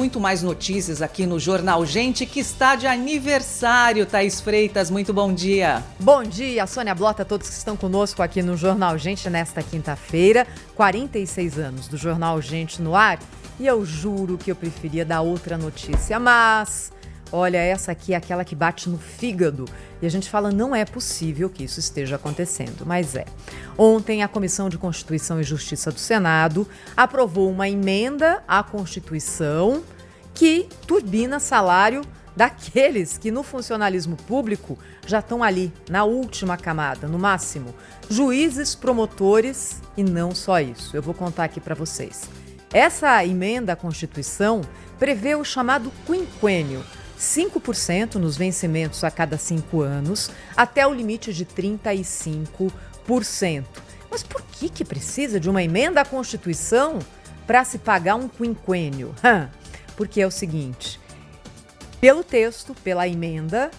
muito mais notícias aqui no Jornal Gente, que está de aniversário. Thaís Freitas, muito bom dia. Bom dia, Sônia Blota, a todos que estão conosco aqui no Jornal Gente nesta quinta-feira. 46 anos do Jornal Gente no ar. E eu juro que eu preferia dar outra notícia, mas... olha, essa aqui é aquela que bate no fígado. E a gente fala, não é possível que isso esteja acontecendo, mas é. Ontem, a Comissão de Constituição e Justiça do Senado aprovou uma emenda à Constituição que turbina salário daqueles que no funcionalismo público já estão ali, na última camada, no máximo. Juízes, promotores e não só isso. Eu vou contar aqui para vocês. Essa emenda à Constituição prevê o chamado quinquênio, 5% nos vencimentos a cada 5 anos, até o limite de 35%. Mas por que precisa de uma emenda à Constituição para se pagar um quinquênio? Porque é o seguinte, pelo texto, pela emenda,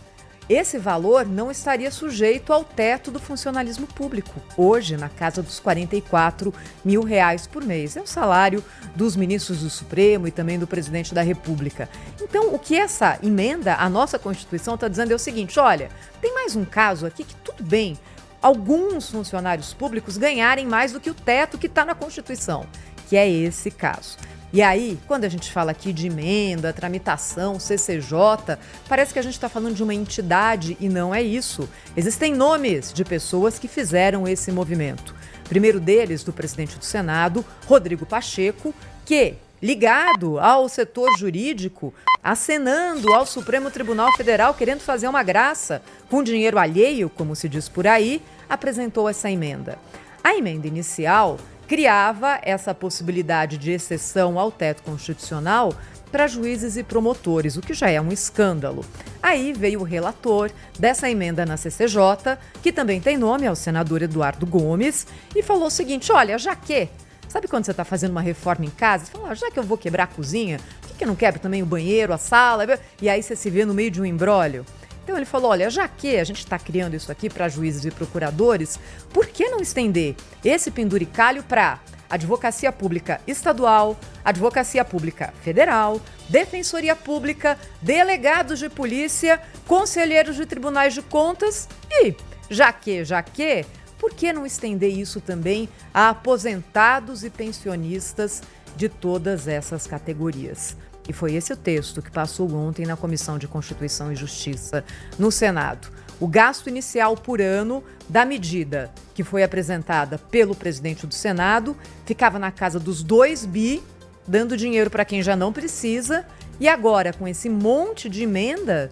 esse valor não estaria sujeito ao teto do funcionalismo público, hoje na casa dos R$44 mil por mês. É o salário dos ministros do Supremo e também do presidente da República. Então, o que essa emenda, a nossa Constituição, está dizendo é o seguinte, olha, tem mais um caso aqui que tudo bem, alguns funcionários públicos ganharem mais do que o teto que está na Constituição, que é esse caso. E aí, quando a gente fala aqui de emenda, tramitação, CCJ, parece que a gente está falando de uma entidade e não é isso. Existem nomes de pessoas que fizeram esse movimento. Primeiro deles, do presidente do Senado, Rodrigo Pacheco, que, ligado ao setor jurídico, acenando ao Supremo Tribunal Federal, querendo fazer uma graça com dinheiro alheio, como se diz por aí, apresentou essa emenda. A emenda inicial criava essa possibilidade de exceção ao teto constitucional para juízes e promotores, o que já é um escândalo. Aí veio o relator dessa emenda na CCJ, que também tem nome, é o senador Eduardo Gomes, e falou o seguinte, olha, já que... sabe quando você está fazendo uma reforma em casa? Você fala, já que eu vou quebrar a cozinha, por que eu não quebro também o banheiro, a sala? E aí você se vê no meio de um imbróglio. Então ele falou, olha, já que a gente está criando isso aqui para juízes e procuradores, por que não estender esse penduricalho para Advocacia Pública Estadual, Advocacia Pública Federal, Defensoria Pública, delegados de polícia, conselheiros de tribunais de contas e, já que, por que não estender isso também a aposentados e pensionistas de todas essas categorias? E foi esse o texto que passou ontem na Comissão de Constituição e Justiça no Senado. O gasto inicial por ano da medida que foi apresentada pelo presidente do Senado ficava na casa dos 2 bi, dando dinheiro para quem já não precisa. E agora, com esse monte de emenda,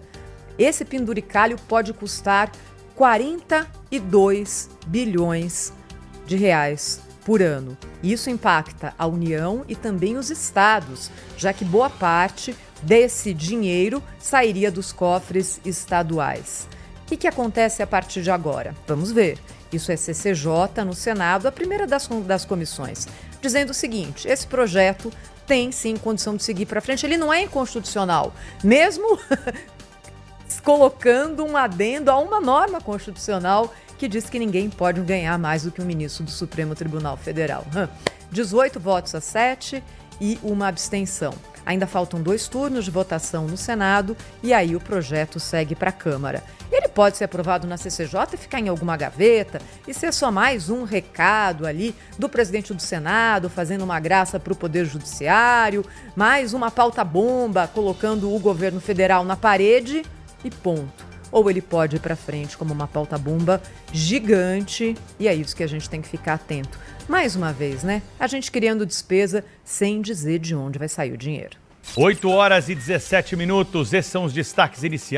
esse penduricalho pode custar 42 bilhões de reais por ano. Isso impacta a União e também os estados, já que boa parte desse dinheiro sairia dos cofres estaduais. O que acontece a partir de agora? Vamos ver. Isso é CCJ no Senado, a primeira das comissões, dizendo o seguinte, esse projeto tem sim condição de seguir para frente, ele não é inconstitucional, mesmo colocando um adendo a uma norma constitucional que diz que ninguém pode ganhar mais do que um ministro do Supremo Tribunal Federal. 18 votos a 7 e uma abstenção. Ainda faltam 2 turnos de votação no Senado e aí o projeto segue para a Câmara. Ele pode ser aprovado na CCJ e ficar em alguma gaveta e ser só mais um recado ali do presidente do Senado fazendo uma graça para o Poder Judiciário, mais uma pauta-bomba colocando o governo federal na parede e ponto. Ou ele pode ir para frente como uma pauta-bomba gigante e é isso que a gente tem que ficar atento. Mais uma vez, né? A gente criando despesa sem dizer de onde vai sair o dinheiro. 8h17, esses são os destaques iniciais.